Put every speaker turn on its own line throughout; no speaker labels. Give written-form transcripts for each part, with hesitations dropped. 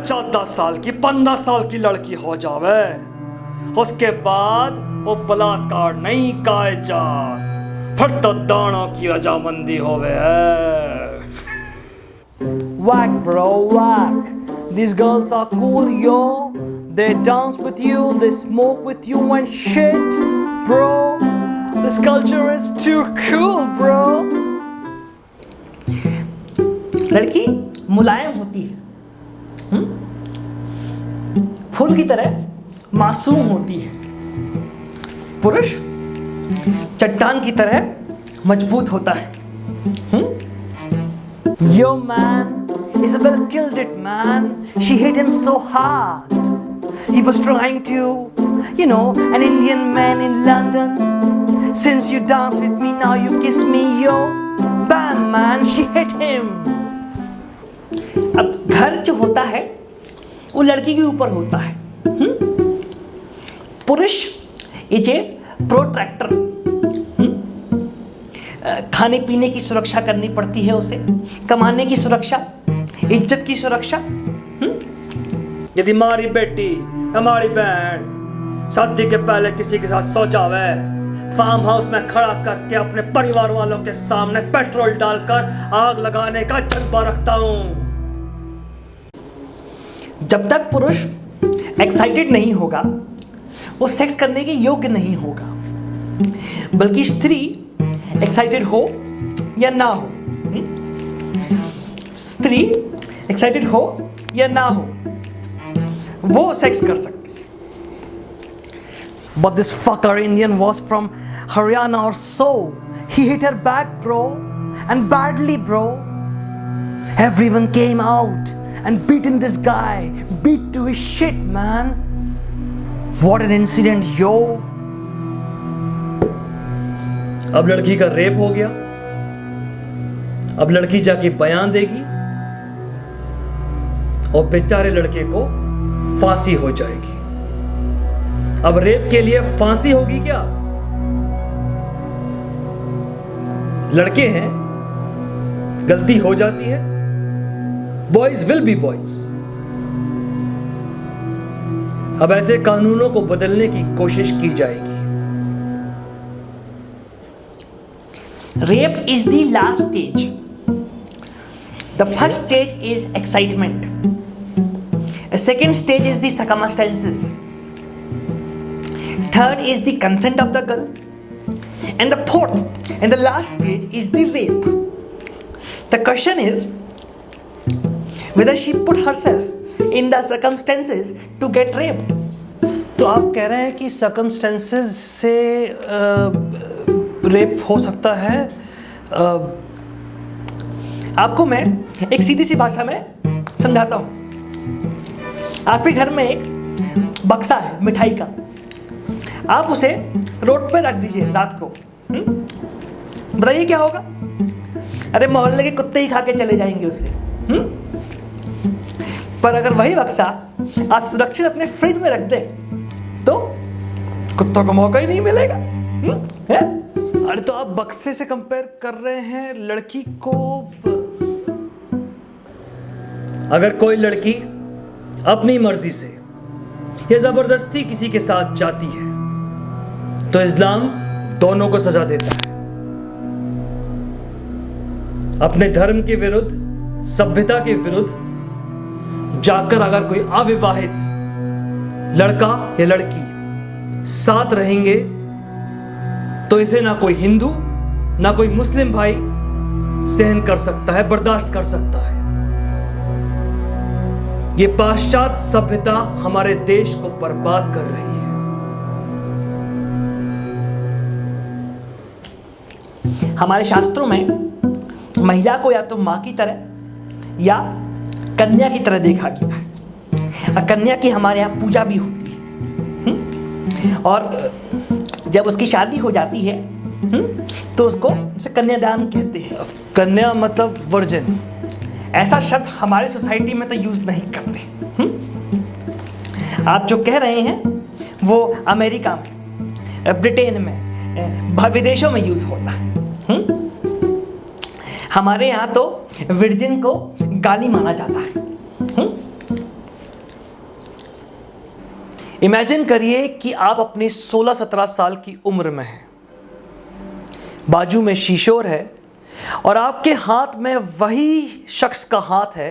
14 साल की 15 साल की लड़की हो जावे, उसके बाद वो बलात्कार नहीं काए जात, फिर तो दानों की रजामंदी होवे है। Whack bro, whack. These girls are cool, yo. They dance with you, they smoke with you and shit, bro. This culture is too cool, bro. लड़की मुलायम होती है, फूल की तरह मासूम होती है। पुरुष चट्टान की तरह मजबूत होता है। Yo man, Isabel killed it man. She hit him so hard. He was trying to, an Indian man in London. Since you dance with me, now you kiss me, yo. Bam man, she hit him. अब घर जो होता है वो लड़की के ऊपर होता है। पुरुष इज ए प्रोट्रैक्टर। खाने पीने की सुरक्षा करनी पड़ती है उसे, कमाने की सुरक्षा, इज्जत की सुरक्षा। यदि हमारी बेटी हमारी बहन शादी के पहले किसी के साथ सो जावे, फार्म हाउस में खड़ा करके अपने परिवार वालों के सामने पेट्रोल डालकर आग लगाने का जज्बा रखता हूं। जब तक पुरुष एक्साइटेड नहीं होगा वो सेक्स करने के योग्य नहीं होगा, बल्कि स्त्री एक्साइटेड हो या ना हो, स्त्री एक्साइटेड हो या ना हो, वो सेक्स कर सकती है। But this fucker Indian was from Haryana or so. He hit her back, bro, and badly, bro. Everyone came out and beaten this guy, beat to his shit, man. What an incident, yo. अब लड़की का rape हो गया, अब लड़की जाके बयान देगी और बेचारे लड़के को फांसी हो जाएगी। अब रेप के लिए फांसी होगी क्या? लड़के हैं, गलती हो जाती है, बॉयज विल बी बॉयज। अब ऐसे कानूनों को बदलने की कोशिश की जाएगी। Rape is the last stage. The first stage is excitement. The second stage is the circumstances. Third is the consent of the girl. And the fourth and the last stage is the rape. The question is whether she put herself in the circumstances to get raped. तो आप कह रहे हैं कि circumstances से rape हो सकता है। आपको मैं एक सीधी सी भाषा में समझाता हूं। आपके घर में एक बक्सा है मिठाई का, आप उसे रोड पे रख दीजिए रात को। बताइए क्या होगा? अरे मोहल्ले के कुत्ते ही खा के चले जाएंगे उसे। पर अगर वही बक्सा आप सुरक्षित अपने फ्रिज में रख दे तो कुत्तों को मौका ही नहीं मिलेगा। अरे तो आप बक्से से कंपेयर कर रहे हैं लड़की को। अगर कोई लड़की अपनी मर्जी से या जबरदस्ती किसी के साथ जाती है तो इस्लाम दोनों को सजा देता है। अपने धर्म के विरुद्ध, सभ्यता के विरुद्ध जाकर अगर कोई अविवाहित लड़का या लड़की साथ रहेंगे तो इसे ना कोई हिंदू ना कोई मुस्लिम भाई सहन कर सकता है, बर्दाश्त कर सकता है। ये पाश्चात्य सभ्यता हमारे देश को बर्बाद कर रही है। हमारे शास्त्रों में महिला को या तो मां की तरह या कन्या की तरह देखा गया है। कन्या की हमारे यहाँ पूजा भी होती है और जब उसकी शादी हो जाती है तो उसको कन्यादान कहते हैं। कन्या मतलब वर्जिन, ऐसा शब्द हमारे सोसाइटी में तो यूज नहीं करते। आप जो कह रहे हैं वो अमेरिका में, ब्रिटेन में, विदेशों में यूज होता है। हमारे यहाँ तो वर्जिन को गाली माना जाता है। इमेजिन करिए कि आप अपनी 16-17 साल की उम्र में हैं, बाजू में शीशोर है और आपके हाथ में वही शख्स का हाथ है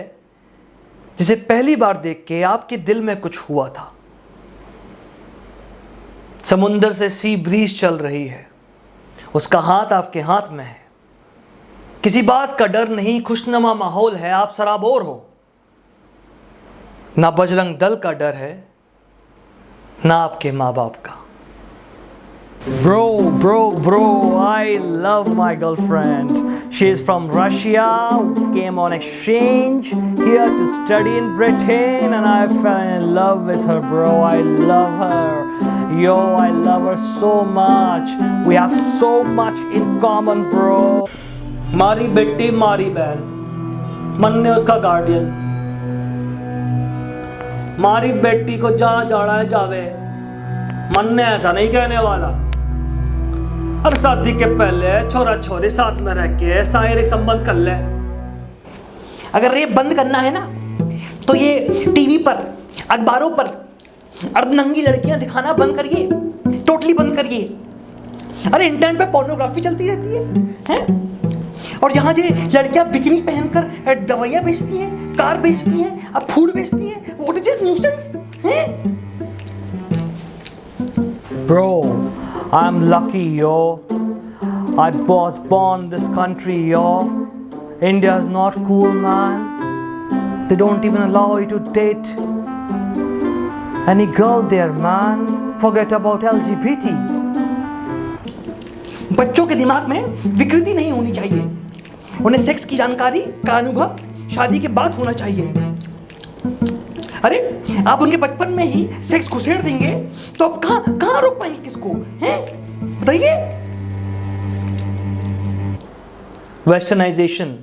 जिसे पहली बार देख के आपके दिल में कुछ हुआ था। समुंदर से सी ब्रीज चल रही है, उसका हाथ आपके हाथ में है, किसी बात का डर नहीं, खुशनुमा माहौल है, आप सराबोर हो, ना बजरंग दल का डर है ना आपके माँ बाप का। Bro, I love my girlfriend. She is from Russia, came on exchange here to study in Britain, and I fell in love with her, bro. I love her. Yo, I love her so much. We have so much in common, bro. मारी बेटी मारी बहन, मन ने उसका guardian, मारी बेटी को जहाँ जाना है जावे, मन ने ऐसा नहीं कहने वाला। और शादी के पहले छोरा छोरी साथ में रह के शारीरिक संबंध कर ले। अगर रेप बंद करना है ना तो ये टीवी पर, अखबारों पर अर्धनंगी लड़कियां दिखाना बंद करिए, टोटली बंद करिए। अरे इंटरनेट पे पोर्नोग्राफी चलती रहती है? और यहाँ जो लड़कियां बिकिनी पहनकर दवाइयाँ बेचती हैं, कार बेचती हैं, अब फूड बेचती हैं, व्हाट इज दिस न्यूसेंस हैं? Bro, I'm lucky, yo. I was born this country, yo. India is not cool, man. They don't even allow you to date any girl there, man. Forget about LGBT. बच्चों के दिमाग में विकृति नहीं होनी चाहिए। उन्हें सेक्स की जानकारी का अनुभव शादी के बाद होना चाहिए। अरे आप उनके बचपन में ही सेक्स घुसेड़ देंगे तो आप कहां रोक पाएंगे किसको, हैं? बताइए। Westernisation,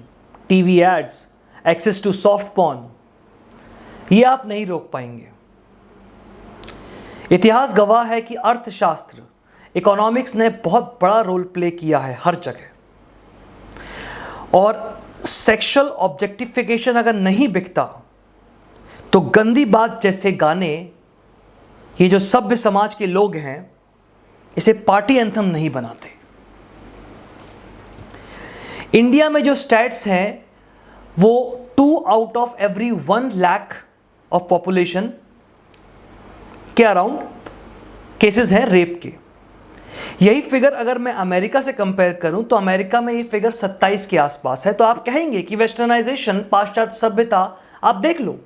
TV ads, access to soft porn, ये आप नहीं रोक पाएंगे। इतिहास गवाह है कि अर्थशास्त्र, इकोनॉमिक्स ने बहुत बड़ा रोल प्ले किया है हर जगह। और सेक्सुअल ऑब्जेक्टिफिकेशन अगर नहीं बिकता तो गंदी बात जैसे गाने, ये जो सभ्य समाज के लोग हैं, इसे पार्टी एंथम नहीं बनाते। इंडिया में जो स्टैट्स हैं वो 2 out of every 1 lakh of population के अराउंड केसेस हैं रेप के। यही फिगर अगर मैं अमेरिका से कंपेयर करूं तो अमेरिका में ये फिगर 27 के आसपास है। तो आप कहेंगे कि वेस्टर्नाइजेशन, पाश्चात्य सभ्यता, आप देख लो,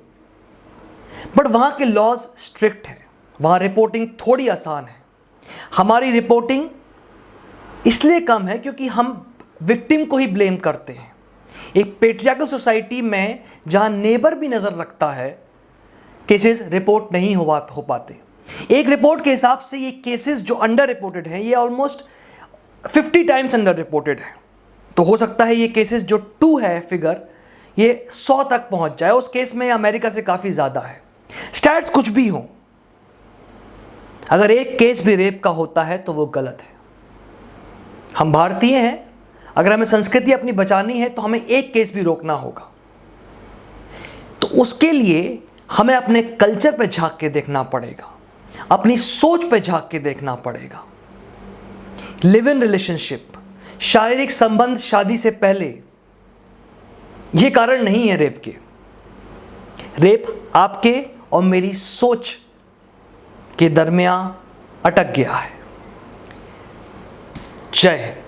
बट वहां के लॉज स्ट्रिक्ट हैं, वहां रिपोर्टिंग थोड़ी आसान है। हमारी रिपोर्टिंग इसलिए कम है क्योंकि हम विक्टिम को ही ब्लेम करते हैं। एक पेट्रियार्कल सोसाइटी में जहां नेबर भी नजर रखता है, केसेस रिपोर्ट नहीं हो पाते। एक रिपोर्ट के हिसाब से ये केसेस जो अंडर रिपोर्टेड हैं, ये ऑलमोस्ट 50 टाइम्स अंडर रिपोर्टेड है। तो हो सकता है ये केसेस जो 2 है फिगर, ये 100 तक पहुंच जाए। उस केस में अमेरिका से काफी ज्यादा है। स्टैट्स कुछ भी हो, अगर एक केस भी रेप का होता है तो वो गलत है। हम भारतीय हैं, अगर हमें संस्कृति अपनी बचानी है तो हमें एक केस भी रोकना होगा। तो उसके लिए हमें अपने कल्चर पे झांक के देखना पड़ेगा, अपनी सोच पे झांक के देखना पड़ेगा। लिव इन रिलेशनशिप, शारीरिक संबंध शादी से पहले, ये कारण नहीं है रेप के। रेप आपके और मेरी सोच के दरमियान अटक गया है। जय हिंद।